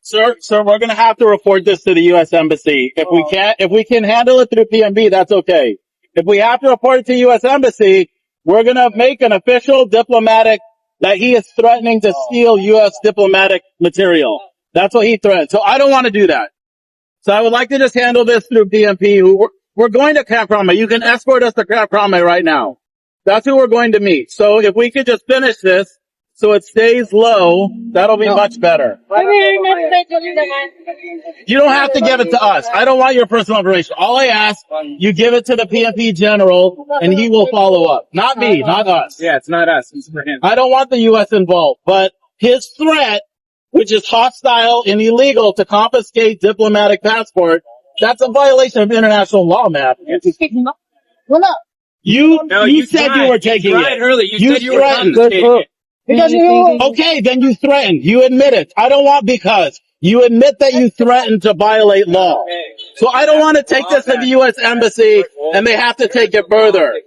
Sir, we're going to have to report this to the U.S. Embassy. If we can handle it through PMB, that's okay. If we have to report it to U.S. Embassy, we're going to make an official diplomatic that he is threatening to steal U.S. diplomatic material. That's what he threatened. So I don't want to do that. So I would like to just handle this through PMP. We're going to Camp Rame. You can escort us to Camp Rame right now. That's who we're going to meet. So if we could just finish this so it stays low, that'll be much better. You don't have to give it to us. I don't want your personal information. All I ask, you give it to the PMP general and he will follow up. Not me, not us. Yeah, it's not us. It's for him. I don't want the U.S. involved, but his threat, which is hostile and illegal to confiscate diplomatic passport, that's a violation of international law, man. You said you were taking it. Early. You said you were confiscating it. Okay, then you threatened. You admit it. I don't want because. You admit that you threatened to violate law. So I don't want to take this to the U.S. Embassy and they have to take it further.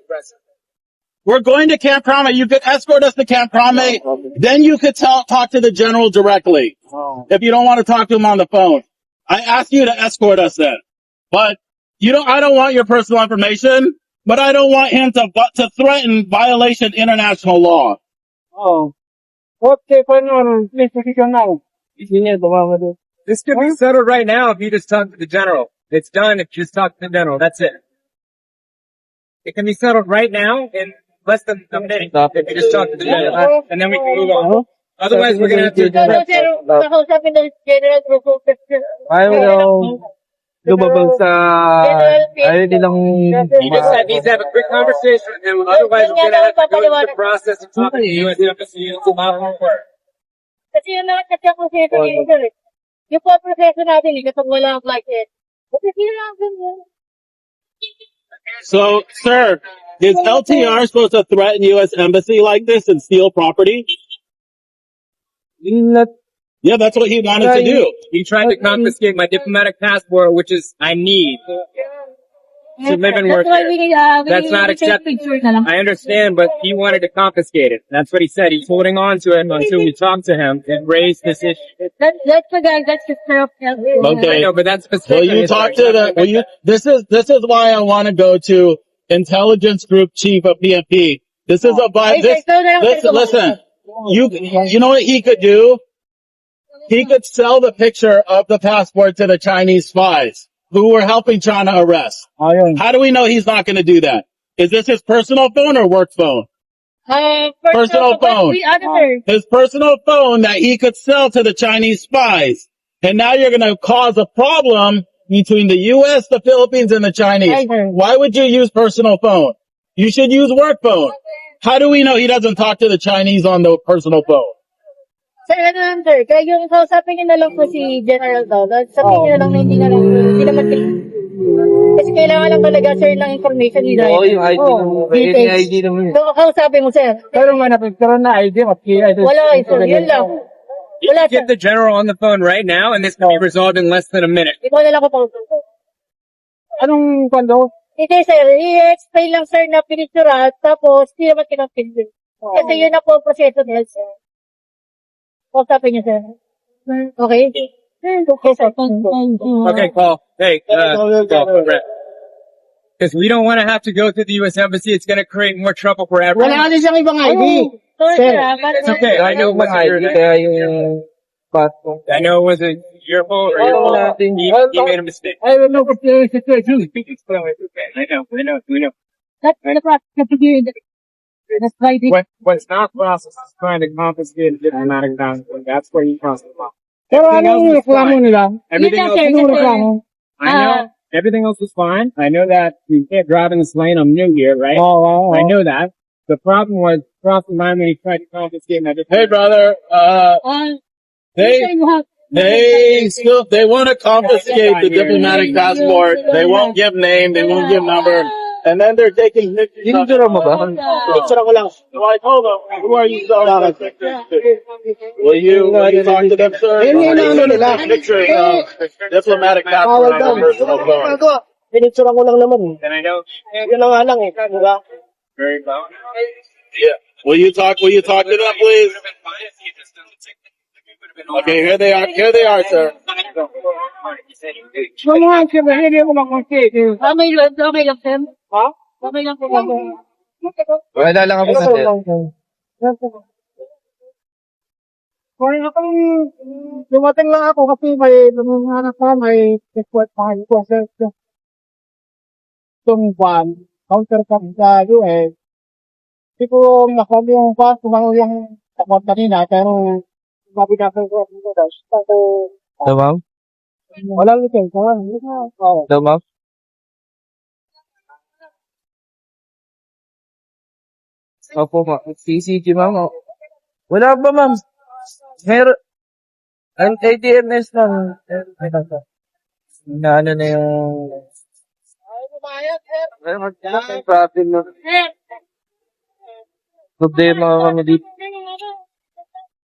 We're going to Camp Rame. You could escort us to Camp Rame. Then you could talk to the general directly. If you don't want to talk to him on the phone. I asked you to escort us then. But I don't want your personal information, but I don't want him to threaten violation of international law. Oh. Okay, This could be settled right now if you just talk to the general. It's done if you just talk to the general. That's it. It can be settled right now in less than a minute if you just talk to the general. And then we can move on. Otherwise, we're going to have to... lumabang sa ayaw nilang He just said needs to have a quick conversation with him. Otherwise, we're going to have to go through the process of talking to the U.S. Embassy and tomorrow work. Kasi yun na kasi ang proseso niyo, sir. Yung po proseso natin, kapag wala ang flight head. Kasi sino lang yun. So, sir, is LTR supposed to threaten U.S. Embassy like this and steal property? Yeah, that's what he wanted to do. He tried to confiscate my diplomatic passport, which is I need to live and work here. That's not acceptable. I understand, but he wanted to confiscate it. That's what he said. He's holding on to it until we talk to him and raise this issue. That's the guy. That's just Okay. I know, but that's specific. Will you talk to the? This is why I want to go to Intelligence Group Chief of PMP. This is listen. You know what he could do? He could sell the picture of the passport to the Chinese spies who were helping China arrest. How do we know he's not going to do that? Is this his personal phone or work phone? Personal phone. His personal phone that he could sell to the Chinese spies. And now you're going to cause a problem between the U.S., the Philippines, and the Chinese. Why would you use personal phone? You should use work phone. How do we know he doesn't talk to the Chinese on the personal phone? Sir, sir, kaya yung kausapin niyo na lang po si General daw. Sabihin niyo na lang na hindi naman kasi kailangan lang talaga, sir, ng information nila. yung ID naman. So, kausapin mo, sir. Pero manapagkaroon na ID, wala, sir, yun lang. You can get the general on the phone right now, and this can be resolved in less than a minute. Ikaw na lang ko pang Anong kwento? Hindi, sir, i-explain lang, sir, na pinicturat, tapos hindi naman kinapindin. Kasi yun na po ang proseso nila, sir. Kausapin niyo, sir. Okay? Okay, sir. Okay, call. Hey, call, Brett. Because we don't want to have to go through the U.S. Embassy. It's going to create more trouble for everyone. Wala kasi siyang ibang ID. Sir, It's okay. I know it wasn't your Kaya yung passport. I know it wasn't your fault or your fault. He made a mistake. I don't know what the situation is. I know. that's the process. That's right. What's not process is trying to confiscate a diplomatic passport. That's where you cross the line. Pero anong reklamo nila? Everything else is fine. I know. Everything else is fine. I know that you can't drive in this lane. I'm new here, right? I know that. The problem was crossing the line when he tried to confiscate my diplomatic. Hey, brother. They want to confiscate the diplomatic passport. They won't give name. They won't give number. And then they're taking pictures. Picture mo ba? Picture ko lang. So I told them, who are you so Will you talk to them, sir? Picture diplomatic passport on their personal phone. Pinicture ko lang naman. And I know. Yun na nga lang eh. Diba? Very well. Yeah. Will you talk to them, please? Okay, here they are. Here they are, sir. Okay lang, okay lang, sir. Ha? Okay lang po ba? Wala lang ako sa Kaya akong dumating lang ako kasi may lumunganak pa, may request pa ko sa itong van, counter ka sa US. Hindi ko nasabi yung van, kumango yung takot kanina, pero sabi na ko dito daw. Kasi ma'am? walang lisensya, walang lisensya. Oo. Ma'am? Opo, ma'am. CCG, ma'am. Wala ba, ma'am? Meron. Ang ATMS lang. Na ano na yung... Ay, bumayad, sir. Meron problem na. Problema kami dito.